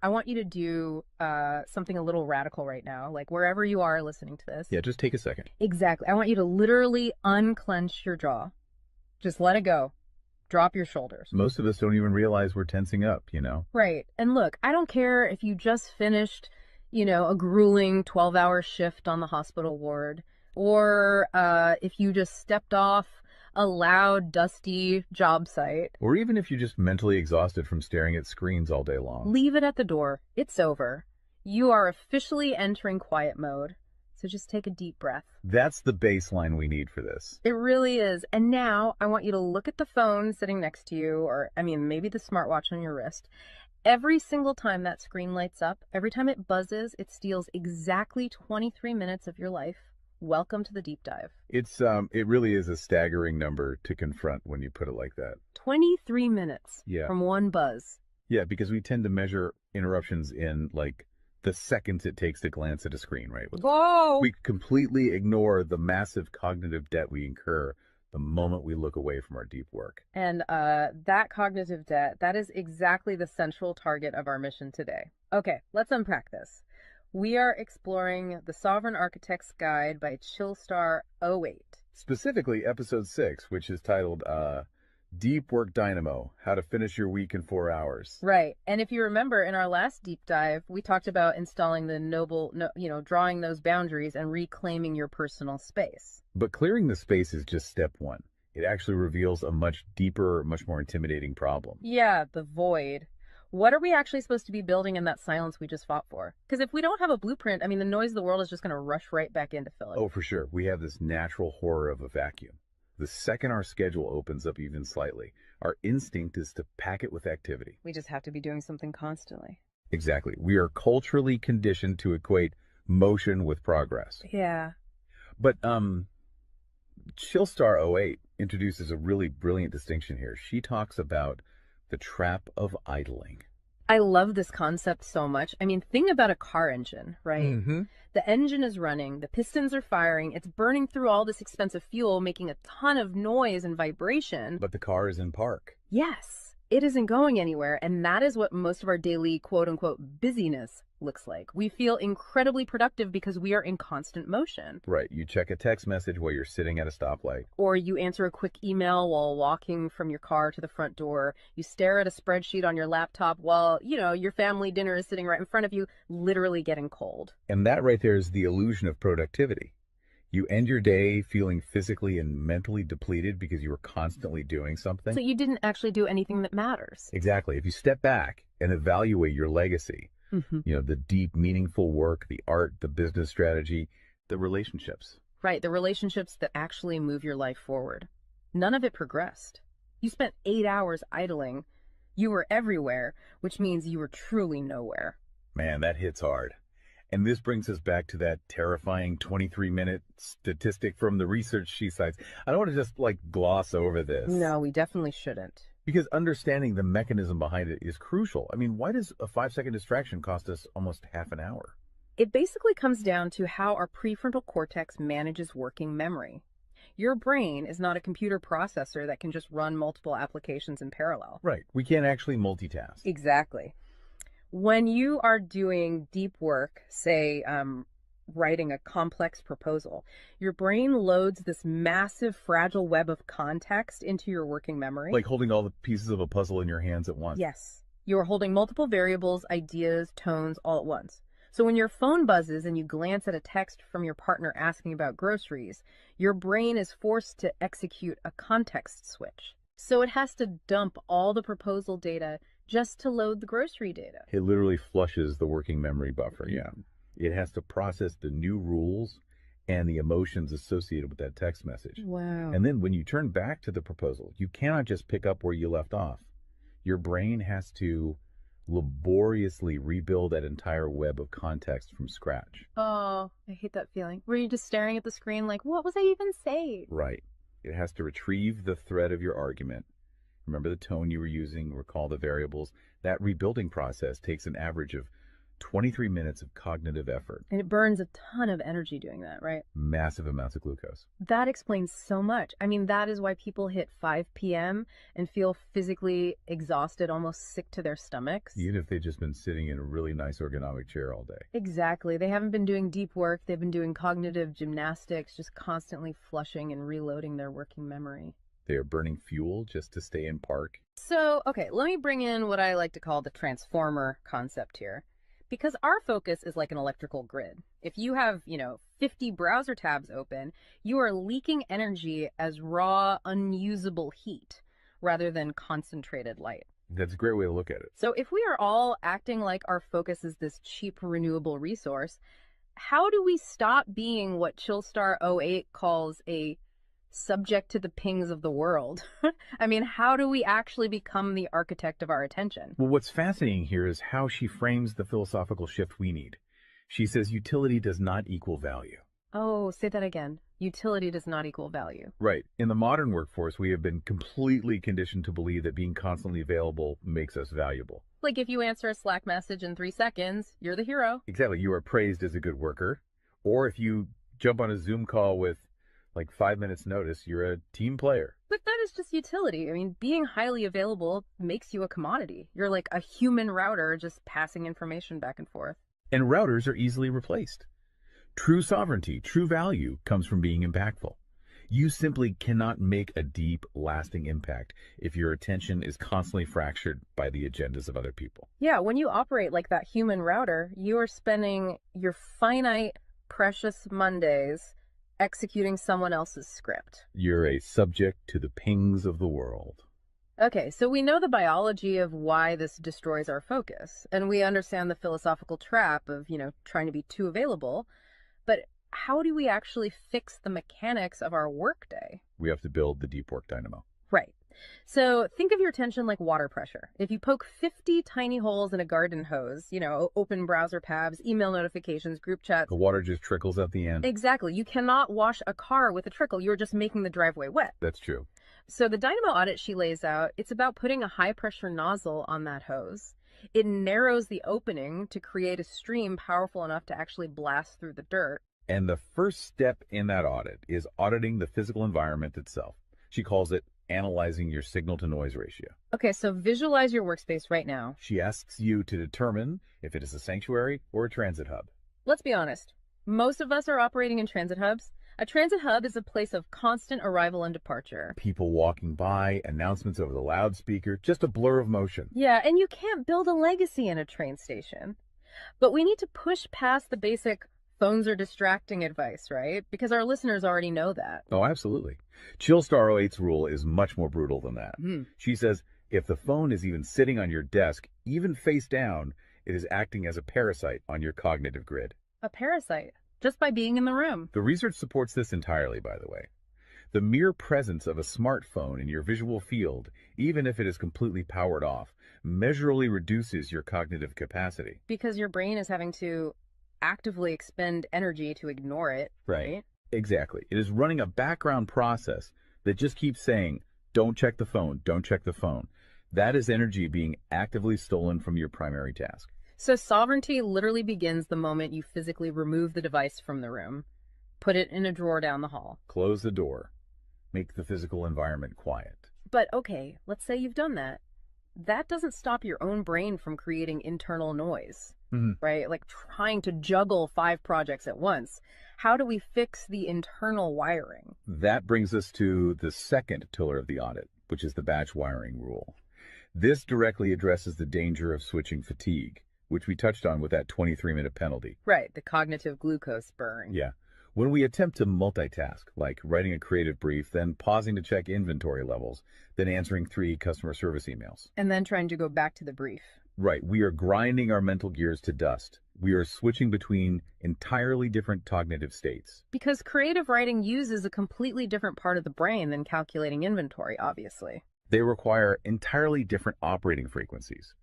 I want you to do something a little radical right now, like wherever you are listening to this. Yeah, just take a second. Exactly. I want you to literally unclench your jaw. Just let it go. Drop your shoulders. Most of us don't even realize we're tensing up, you know? Right. And look, I don't care if you just finished, a grueling 12-hour shift on the hospital ward, or if you just stepped off a loud, dusty job site. Or even if you're just mentally exhausted from staring at screens all day long. Leave it at the door. It's over. You are officially entering quiet mode. So just take a deep breath. That's the baseline we need for this. It really is. And now I want you to look at the phone sitting next to you, or maybe the smartwatch on your wrist. Every single time that screen lights up, every time it buzzes, it steals exactly 23 minutes of your life. Welcome to the deep dive. It really is a staggering number to confront when you put it like that. 23 minutes Yeah. from one buzz. Yeah, because we tend to measure interruptions in like the seconds it takes to glance at a screen, right? Whoa! We completely ignore the massive cognitive debt we incur the moment we look away from our deep work. And that cognitive debt, that is exactly the central target of our mission today. Okay, let's unpack this. We are exploring The Sovereign Architect's Guide by Chillstar 08. Specifically, episode 6, which is titled Deep Work Dynamo, How to Finish Your Week in 4 Hours. Right. And if you remember in our last deep dive, we talked about installing drawing those boundaries and reclaiming your personal space. But clearing the space is just step one. It actually reveals a much deeper, much more intimidating problem. Yeah, the void. What are we actually supposed to be building in that silence we just fought for? Because if we don't have a blueprint, the noise of the world is just going to rush right back in to fill it. Oh, for sure. We have this natural horror of a vacuum. The second our schedule opens up even slightly, our instinct is to pack it with activity. We just have to be doing something constantly. Exactly. We are culturally conditioned to equate motion with progress. Yeah. But Chillstar 08 introduces a really brilliant distinction here. She talks about the trap of idling. I love this concept so much. Think about a car engine, right? Mm-hmm. The engine is running, the pistons are firing, it's burning through all this expensive fuel, making a ton of noise and vibration. But the car is in park. Yes, it isn't going anywhere, and that is what most of our daily quote-unquote busyness looks like. We feel incredibly productive because we are in constant motion. Right. You check a text message while you're sitting at a stoplight. Or you answer a quick email while walking from your car to the front door. You stare at a spreadsheet on your laptop while, your family dinner is sitting right in front of you, literally getting cold. And that right there is the illusion of productivity. You end your day feeling physically and mentally depleted because you were constantly doing something. So you didn't actually do anything that matters. Exactly. If you step back and evaluate your legacy, the deep, meaningful work, the art, the business strategy, the relationships. Right, the relationships that actually move your life forward. None of it progressed. You spent 8 hours idling. You were everywhere, which means you were truly nowhere. Man, that hits hard. And this brings us back to that terrifying 23-minute statistic from the research she cites. I don't want to just gloss over this. No, we definitely shouldn't. Because understanding the mechanism behind it is crucial. Why does a 5-second distraction cost us almost half an hour? It basically comes down to how our prefrontal cortex manages working memory. Your brain is not a computer processor that can just run multiple applications in parallel. Right. We can't actually multitask. Exactly. When you are doing deep work, say writing a complex proposal, your brain loads this massive fragile web of context into your working memory. Like holding all the pieces of a puzzle in your hands at once. Yes. You're holding multiple variables, ideas, tones all at once. So when your phone buzzes and you glance at a text from your partner asking about groceries, your brain is forced to execute a context switch. So it has to dump all the proposal data just to load the grocery data. It literally flushes the working memory buffer, yeah. It has to process the new rules and the emotions associated with that text message. Wow. And then when you turn back to the proposal, you cannot just pick up where you left off. Your brain has to laboriously rebuild that entire web of context from scratch. Oh, I hate that feeling. Were you just staring at the screen like, what was I even saying? Right. It has to retrieve the thread of your argument. Remember the tone you were using, recall the variables. That rebuilding process takes an average of 23 minutes of cognitive effort, And it burns a ton of energy doing that, right? massive amounts of glucose. That explains so much. I mean, that is why people hit 5 p.m. and feel physically exhausted, almost sick to their stomachs. Even if they've just been sitting in a really nice ergonomic chair all day. Exactly. They haven't been doing deep work. They've been doing cognitive gymnastics, just constantly flushing and reloading their working memory. They are burning fuel just to stay in park. So, okay, let me bring in what I like to call the transformer concept here. Because our focus is like an electrical grid. If you have, 50 browser tabs open, you are leaking energy as raw, unusable heat rather than concentrated light. That's a great way to look at it. So if we are all acting like our focus is this cheap renewable resource, how do we stop being what Chillstar '08 calls a subject to the pings of the world? I mean, how do we actually become the architect of our attention? Well, what's fascinating here is how she frames the philosophical shift we need. She says utility does not equal value. Oh, say that again. Utility does not equal value. Right. In the modern workforce, we have been completely conditioned to believe that being constantly available makes us valuable. Like if you answer a Slack message in 3 seconds, you're the hero. Exactly. You are praised as a good worker. Or if you jump on a Zoom call with like 5 minutes notice, you're a team player. But that is just utility. I mean, being highly available makes you a commodity. You're like a human router just passing information back and forth. And routers are easily replaced. True sovereignty, true value comes from being impactful. You simply cannot make a deep, lasting impact if your attention is constantly fractured by the agendas of other people. Yeah, when you operate like that human router, you are spending your finite, precious Mondays executing someone else's script. You're a subject to the pings of the world. Okay, so we know the biology of why this destroys our focus, and we understand the philosophical trap of, trying to be too available, but how do we actually fix the mechanics of our workday? We have to build the deep work dynamo. Right. So think of your attention like water pressure. If you poke 50 tiny holes in a garden hose, open browser tabs, email notifications, group chats. The water just trickles at the end. Exactly. You cannot wash a car with a trickle. You're just making the driveway wet. That's true. So the Dynamo Audit she lays out, it's about putting a high pressure nozzle on that hose. It narrows the opening to create a stream powerful enough to actually blast through the dirt. And the first step in that audit is auditing the physical environment itself. She calls it analyzing your signal to noise ratio. Okay, so visualize your workspace right now. She asks you to determine if it is a sanctuary or a transit hub. Let's be honest. Most of us are operating in transit hubs. A transit hub is a place of constant arrival and departure. People walking by, announcements over the loudspeaker, just a blur of motion. Yeah, and you can't build a legacy in a train station. But we need to push past the basic phones are distracting advice, right? Because our listeners already know that. Oh, absolutely. Chillstar '08's rule is much more brutal than that. She says if the phone is even sitting on your desk, even face down, it is acting as a parasite on your cognitive grid. A parasite, just by being in the room. The research supports this entirely, by the way. The mere presence of a smartphone in your visual field, even if it is completely powered off, measurably reduces your cognitive capacity. Because your brain is having to actively expend energy to ignore it, right? Exactly. It is running a background process that just keeps saying, don't check the phone, don't check the phone. That is energy being actively stolen from your primary task. So sovereignty literally begins the moment you physically remove the device from the room, put it in a drawer down the hall. Close the door. Make the physical environment quiet. But okay, let's say you've done that. That doesn't stop your own brain from creating internal noise, right? Like trying to juggle 5 projects at once. How do we fix the internal wiring? That brings us to the second pillar of the audit, which is the batch wiring rule. This directly addresses the danger of switching fatigue, which we touched on with that 23-minute penalty. Right, the cognitive glucose burn. Yeah. When we attempt to multitask, like writing a creative brief, then pausing to check inventory levels, then answering 3 customer service emails. And then trying to go back to the brief. Right. We are grinding our mental gears to dust. We are switching between entirely different cognitive states. Because creative writing uses a completely different part of the brain than calculating inventory, obviously. They require entirely different operating frequencies.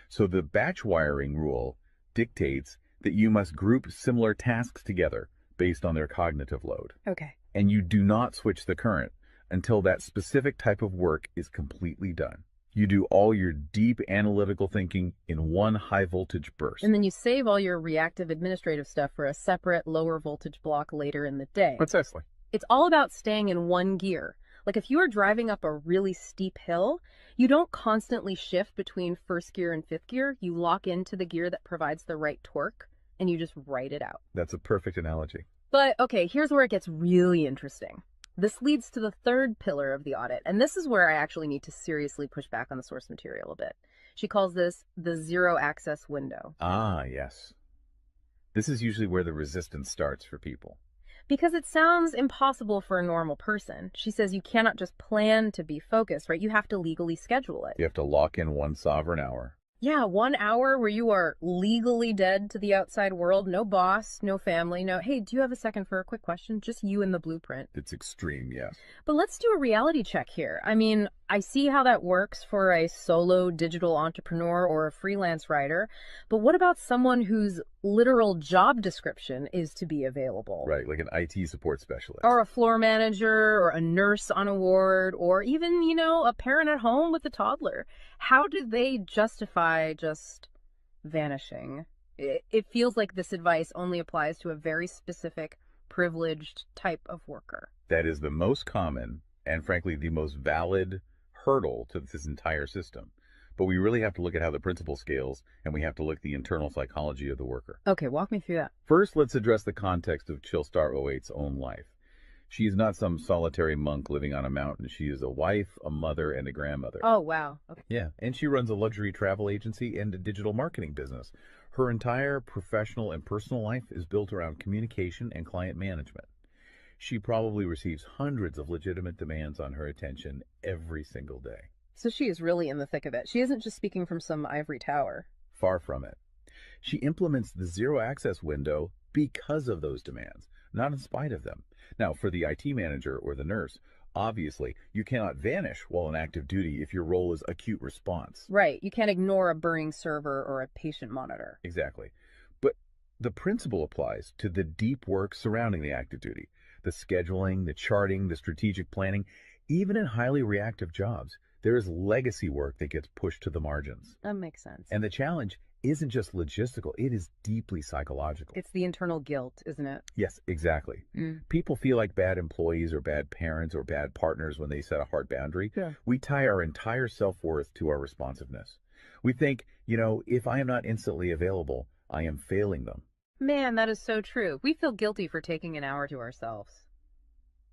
So the batch wiring rule dictates that you must group similar tasks together based on their cognitive load. Okay. And you do not switch the current until that specific type of work is completely done. You do all your deep analytical thinking in one high voltage burst. And then you save all your reactive administrative stuff for a separate lower voltage block later in the day. Precisely. It's all about staying in one gear. Like if you are driving up a really steep hill, you don't constantly shift between first gear and fifth gear. You lock into the gear that provides the right torque and you just ride it out. That's a perfect analogy. But okay, here's where it gets really interesting. This leads to the third pillar of the audit, and this is where I actually need to seriously push back on the source material a bit. She calls this the zero access window. Ah, yes. This is usually where the resistance starts for people. Because it sounds impossible for a normal person. She says you cannot just plan to be focused, right? You have to legally schedule it. You have to lock in one sovereign hour. Yeah, 1 hour where you are legally dead to the outside world. No boss, no family, no, hey, do you have a second for a quick question? Just you and the blueprint. It's extreme, yes. But let's do a reality check here. I mean, I see how that works for a solo digital entrepreneur or a freelance writer. But what about someone whose literal job description is to be available? Right, like an IT support specialist. Or a floor manager or a nurse on a ward or even, a parent at home with a toddler. How do they justify just vanishing? It feels like this advice only applies to a very specific, privileged type of worker. That is the most common and, frankly, the most valid hurdle to this entire system. But we really have to look at how the principle scales, and we have to look at the internal psychology of the worker. Okay, walk me through that. First, let's address the context of Chillstar '08's own life. She is not some solitary monk living on a mountain. She is a wife, a mother, and a grandmother. Oh, wow. Okay. Yeah, and she runs a luxury travel agency and a digital marketing business. Her entire professional and personal life is built around communication and client management. She probably receives hundreds of legitimate demands on her attention every single day. So she is really in the thick of it. She isn't just speaking from some ivory tower. Far from it. She implements the zero access window because of those demands, not in spite of them. Now, for the IT manager or the nurse, obviously, you cannot vanish while on active duty if your role is acute response. Right. You can't ignore a burning server or a patient monitor. Exactly. But the principle applies to the deep work surrounding the active duty, the scheduling, the charting, the strategic planning. Even in highly reactive jobs, there is legacy work that gets pushed to the margins. That makes sense. And the challenge isn't just logistical, it is deeply psychological. It's the internal guilt, isn't it? Yes, exactly. People feel like bad employees or bad parents or bad partners when they set a hard boundary. Yeah. We tie our entire self-worth to our responsiveness. We think, if I am not instantly available, I am failing them. Man, that is so true. We feel guilty for taking an hour to ourselves.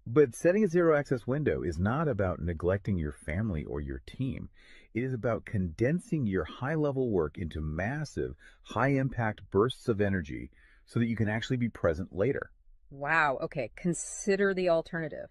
But setting a zero access window is not about neglecting your family or your team. It is about condensing your high level work into massive, high impact bursts of energy so that you can actually be present later. Wow. Okay. Consider the alternative.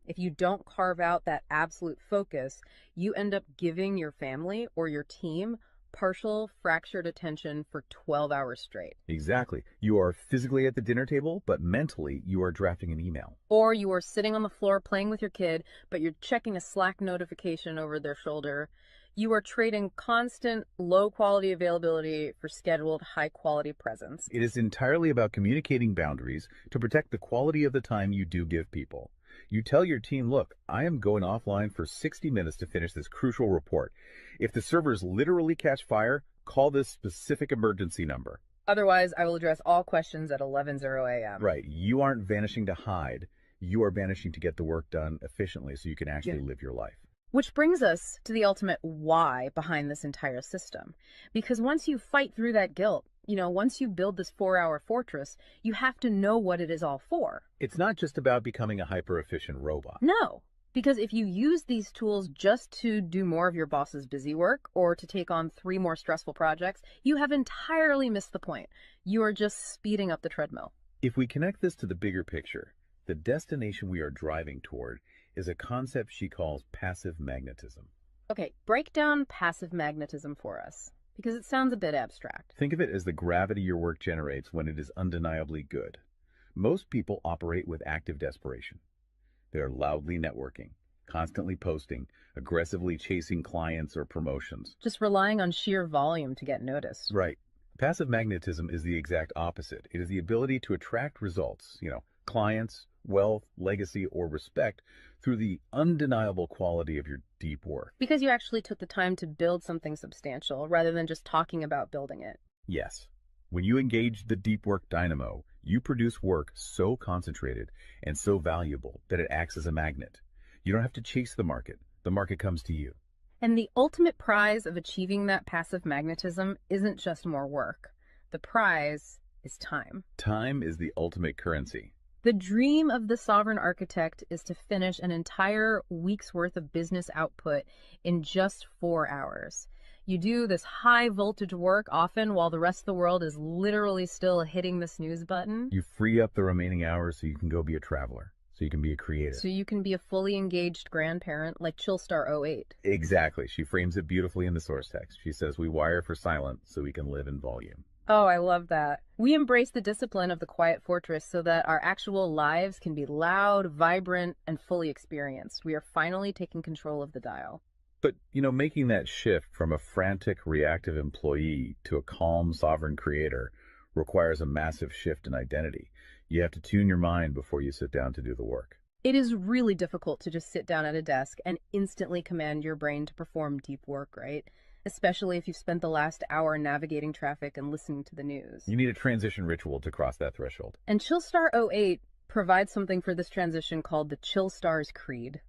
If you don't carve out that absolute focus, you end up giving your family or your team partial fractured attention for 12 hours straight. Exactly. You are physically at the dinner table, but mentally you are drafting an email. Or you are sitting on the floor playing with your kid, but you're checking a Slack notification over their shoulder. You are trading constant low quality availability for scheduled high quality presence. It is entirely about communicating boundaries to protect the quality of the time you do give people. You tell your team, look, I am going offline for 60 minutes to finish this crucial report. If the servers literally catch fire, call this specific emergency number. Otherwise, I will address all questions at 11:00 a.m. Right. You aren't vanishing to hide. You are vanishing to get the work done efficiently so you can actually live your life. Which brings us to the ultimate why behind this entire system. Because once you fight through that guilt, once you build this 4-hour fortress, you have to know what it is all for. It's not just about becoming a hyper-efficient robot. No, because if you use these tools just to do more of your boss's busy work or to take on 3 more stressful projects, you have entirely missed the point. You are just speeding up the treadmill. If we connect this to the bigger picture, the destination we are driving toward is a concept she calls passive magnetism. Okay, break down passive magnetism for us, because it sounds a bit abstract. Think of it as the gravity your work generates when it is undeniably good. Most people operate with active desperation. They are loudly networking, constantly posting, aggressively chasing clients or promotions. Just relying on sheer volume to get noticed. Right. Passive magnetism is the exact opposite. It is the ability to attract results, clients, wealth, legacy, or respect through the undeniable quality of your deep work. Because you actually took the time to build something substantial rather than just talking about building it. Yes, when you engage the deep work dynamo, you produce work so concentrated and so valuable that it acts as a magnet. You don't have to chase the market comes to you. And the ultimate prize of achieving that passive magnetism isn't just more work. The prize is time. Time is the ultimate currency. The dream of the sovereign architect is to finish an entire week's worth of business output in just 4 hours. You do this high voltage work often while the rest of the world is literally still hitting the snooze button. You free up the remaining hours so you can go be a traveler, so you can be a creative. So you can be a fully engaged grandparent like Chillstar 08. Exactly. She frames it beautifully in the source text. She says, we wire for silence so we can live in volume. Oh, I love that. We embrace the discipline of the quiet fortress so that our actual lives can be loud, vibrant, and fully experienced. We are finally taking control of the dial. But, making that shift from a frantic, reactive employee to a calm, sovereign creator requires a massive shift in identity. You have to tune your mind before you sit down to do the work. It is really difficult to just sit down at a desk and instantly command your brain to perform deep work, right? Especially if you've spent the last hour navigating traffic and listening to the news. You need a transition ritual to cross that threshold. And Chillstar 08 provides something for this transition called the Chillstar's Creed.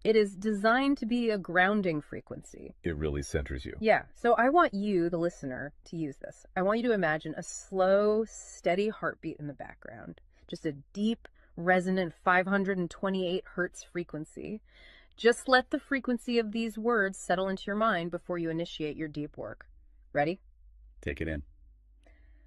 It is designed to be a grounding frequency. It really centers you. Yeah, so I want you, the listener, to use this. I want you to imagine a slow, steady heartbeat in the background. Just a deep, resonant 528 hertz frequency. Just let the frequency of these words settle into your mind before you initiate your deep work. Ready? Take it in.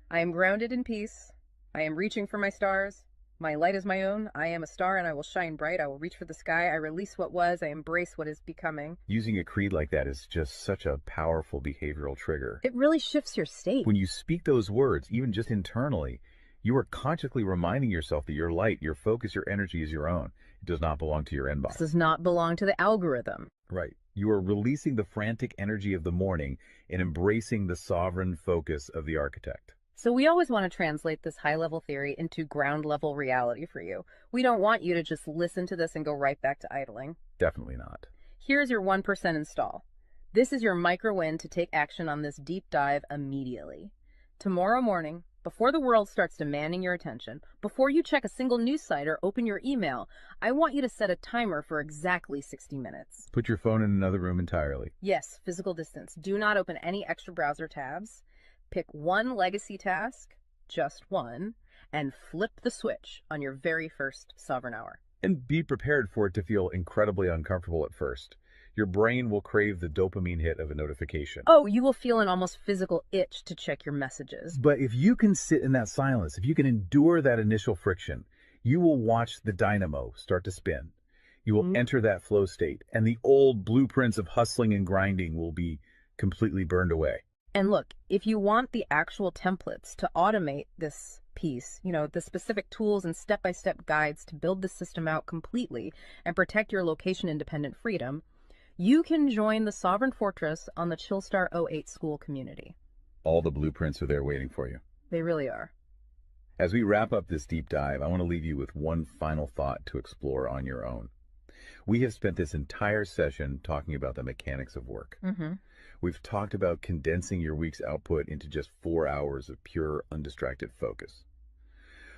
I am grounded in peace. I am reaching for my stars. My light is my own. I am a star and I will shine bright. I will reach for the sky. I release what was. I embrace what is becoming. Using a creed like that is just such a powerful behavioral trigger. It really shifts your state. When you speak those words, even just internally, you are consciously reminding yourself that your light, your focus, your energy is your own. It does not belong to your inbox. This does not belong to the algorithm. Right. You are releasing the frantic energy of the morning and embracing the sovereign focus of the architect. So we always want to translate this high-level theory into ground-level reality for you. We don't want you to just listen to this and go right back to idling. Definitely not. Here's your 1% install. This is your micro-win to take action on this deep dive immediately. Tomorrow morning, before the world starts demanding your attention, before you check a single news site or open your email, I want you to set a timer for exactly 60 minutes. Put your phone in another room entirely. Yes, physical distance. Do not open any extra browser tabs. Pick one legacy task, just one, and flip the switch on your very first sovereign hour. And be prepared for it to feel incredibly uncomfortable at first. Your brain will crave the dopamine hit of a notification. Oh, you will feel an almost physical itch to check your messages. But if you can sit in that silence, if you can endure that initial friction, you will watch the dynamo start to spin. You will enter that flow state, and the old blueprints of hustling and grinding will be completely burned away. And look, if you want the actual templates to automate this piece, the specific tools and step-by-step guides to build the system out completely and protect your location-independent freedom, you can join the Sovereign Fortress on the Chillstar 08 school community. All the blueprints are there waiting for you. They really are. As we wrap up this deep dive, I want to leave you with one final thought to explore on your own. We have spent this entire session talking about the mechanics of work. We've talked about condensing your week's output into just 4 hours of pure, undistracted focus.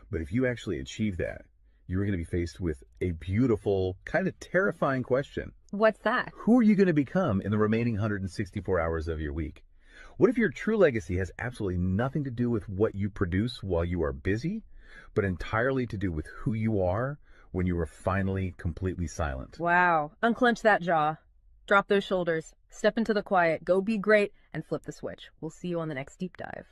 But if you actually achieve that, you're going to be faced with a beautiful, kind of terrifying question. What's that? Who are you going to become in the remaining 164 hours of your week? What if your true legacy has absolutely nothing to do with what you produce while you are busy, but entirely to do with who you are when you are finally completely silent? Wow. Unclench that jaw. Drop those shoulders. Step into the quiet. Go be great and flip the switch. We'll see you on the next deep dive.